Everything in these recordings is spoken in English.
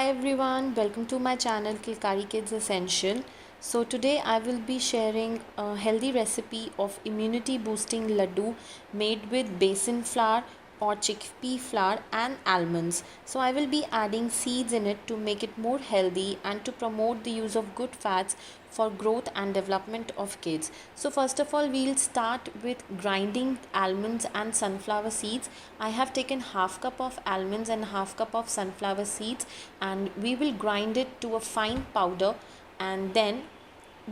Hi everyone, welcome to my channel Kilkari Kids Essential. So today I will be sharing a healthy recipe of immunity boosting laddu made with besan flour or chickpea flour and almonds. So I will be adding seeds in it to make it more healthy and to promote the use of good fats for growth and development of kids. So first of all, we'll start with grinding almonds and sunflower seeds. I have taken half cup of almonds and half cup of sunflower seeds, and we will grind it to a fine powder, and then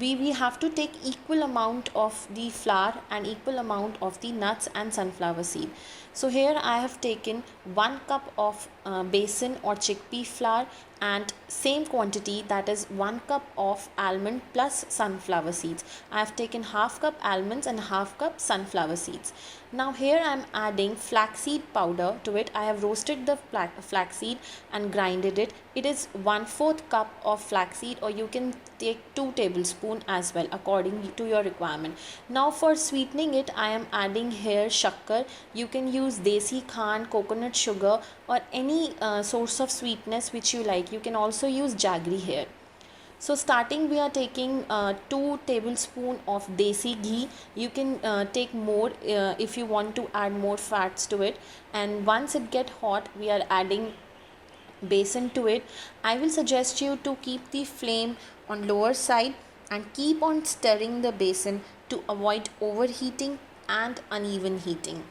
we have to take equal amount of the flour and equal amount of the nuts and sunflower seed. So here I have taken 1 cup of besan or chickpea flour and same quantity, that is 1 cup of almond plus sunflower seeds. I have taken half cup almonds and half cup sunflower seeds. Now here I am adding flaxseed powder to it. I have roasted the flaxseed and grinded it. It is 1/4 cup of flaxseed, or you can take 2 tablespoons as well according to your requirement. Now for sweetening it, I am adding here shakkar. You can use desi khan, coconut sugar, or any source of sweetness which you like. You can also use jaggery here. So starting, we are taking 2 tablespoons of desi ghee. You can take more if you want to add more fats to it. And once it get hot, we are adding besan to it. I will suggest you to keep the flame on lower side and keep on stirring the besan to avoid overheating and uneven heating.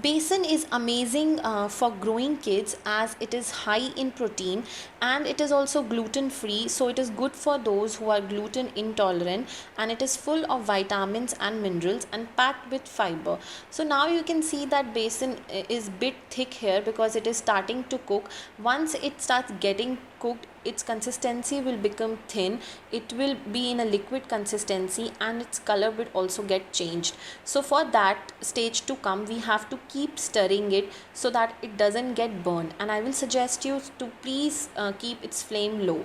Besan is amazing for growing kids as it is high in protein and it is also gluten free, so it is good for those who are gluten intolerant, and it is full of vitamins and minerals and packed with fiber. So now you can see that besan is bit thick here because it is starting to cook. Once it starts getting cooked, its consistency will become thin. It will be in a liquid consistency and its color will also get changed. So for that stage to come, we have to keep stirring it so that it doesn't get burned, and I will suggest you to please keep its flame low.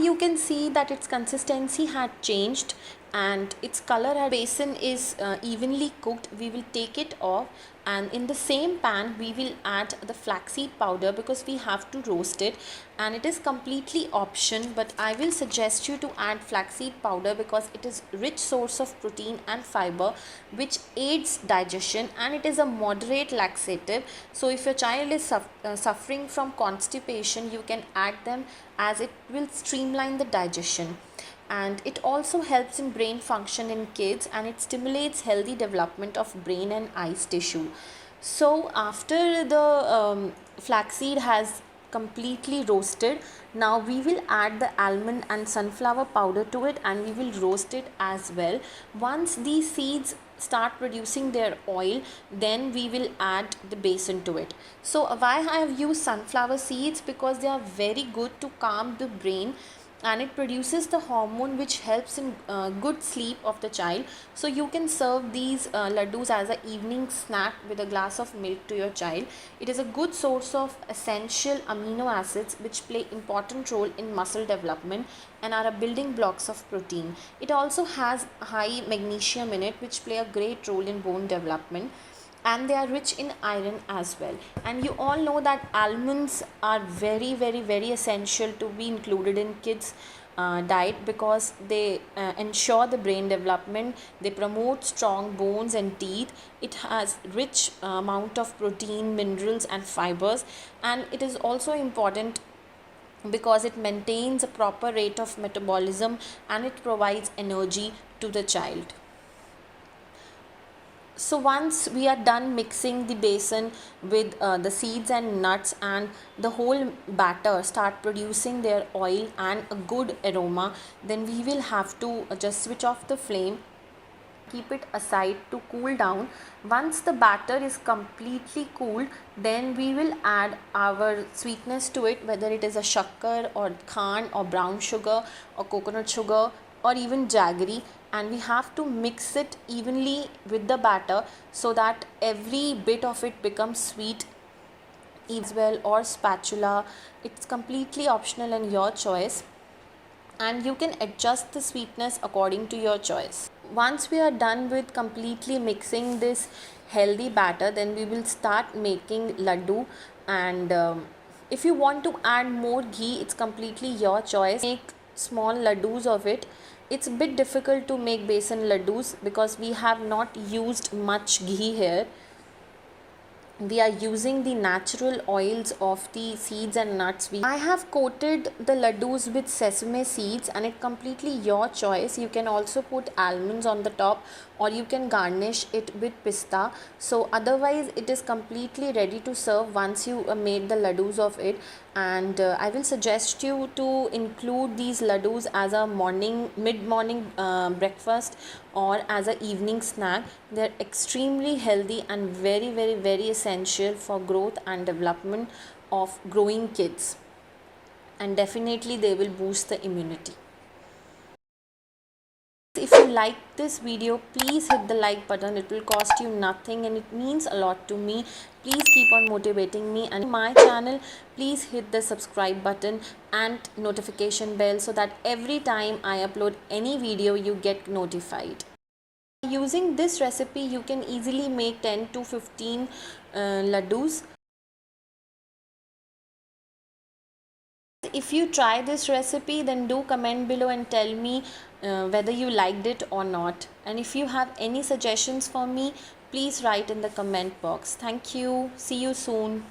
You can see that its consistency had changed and its color at besan is evenly cooked. We will take it off, and in the same pan we will add the flaxseed powder because we have to roast it, and it is completely option, but I will suggest you to add flaxseed powder because it is rich source of protein and fiber which aids digestion, and it is a moderate laxative. So if your child is suffering from constipation, you can add them as it will streamline the digestion. And it also helps in brain function in kids, and it stimulates healthy development of brain and eyes tissue. So after the flaxseed has completely roasted, now we will add the almond and sunflower powder to it, and we will roast it as well. Once these seeds start producing their oil, then we will add the besan to it. So why I have used sunflower seeds? Because they are very good to calm the brain, and it produces the hormone which helps in good sleep of the child. So you can serve these laddus as an evening snack with a glass of milk to your child. It is a good source of essential amino acids which play important role in muscle development and are a building blocks of protein. It also has high magnesium in it which play a great role in bone development, and they are rich in iron as well. And you all know that almonds are very essential to be included in kids diet because they ensure the brain development. They promote strong bones and teeth. It has rich amount of protein, minerals and fibers, and it is also important because it maintains a proper rate of metabolism and it provides energy to the child. So once we are done mixing the besan with the seeds and nuts, and the whole batter start producing their oil and a good aroma, then we will have to just switch off the flame, keep it aside to cool down. Once the batter is completely cooled, then we will add our sweetness to it, whether it is a shakkar or khan or brown sugar or coconut sugar or even jaggery, and we have to mix it evenly with the batter so that every bit of it becomes sweet as well, or spatula. It's completely optional and your choice, and you can adjust the sweetness according to your choice. Once we are done with completely mixing this healthy batter, then we will start making laddu. And if you want to add more ghee, it's completely your choice. Make small laddus of it. It's a bit difficult to make besan laddus because we have not used much ghee here. We are using the natural oils of the seeds and nuts. I have coated the laddus with sesame seeds, and it's completely your choice. You can also put almonds on the top, or you can garnish it with pista. So otherwise it is completely ready to serve once you made the laddus of it. And I will suggest you to include these laddus as a mid morning breakfast or as a evening snack. They're extremely healthy and very essential for growth and development of growing kids, and definitely they will boost the immunity. If you like this video, please hit the like button. It will cost you nothing and it means a lot to me. Please keep on motivating me, and my channel, please hit the subscribe button and notification bell so that every time I upload any video you get notified. Using this recipe you can easily make 10 to 15 laddus. If you try this recipe, then do comment below and tell me whether you liked it or not. And if you have any suggestions for me, please write in the comment box. Thank you. See you soon.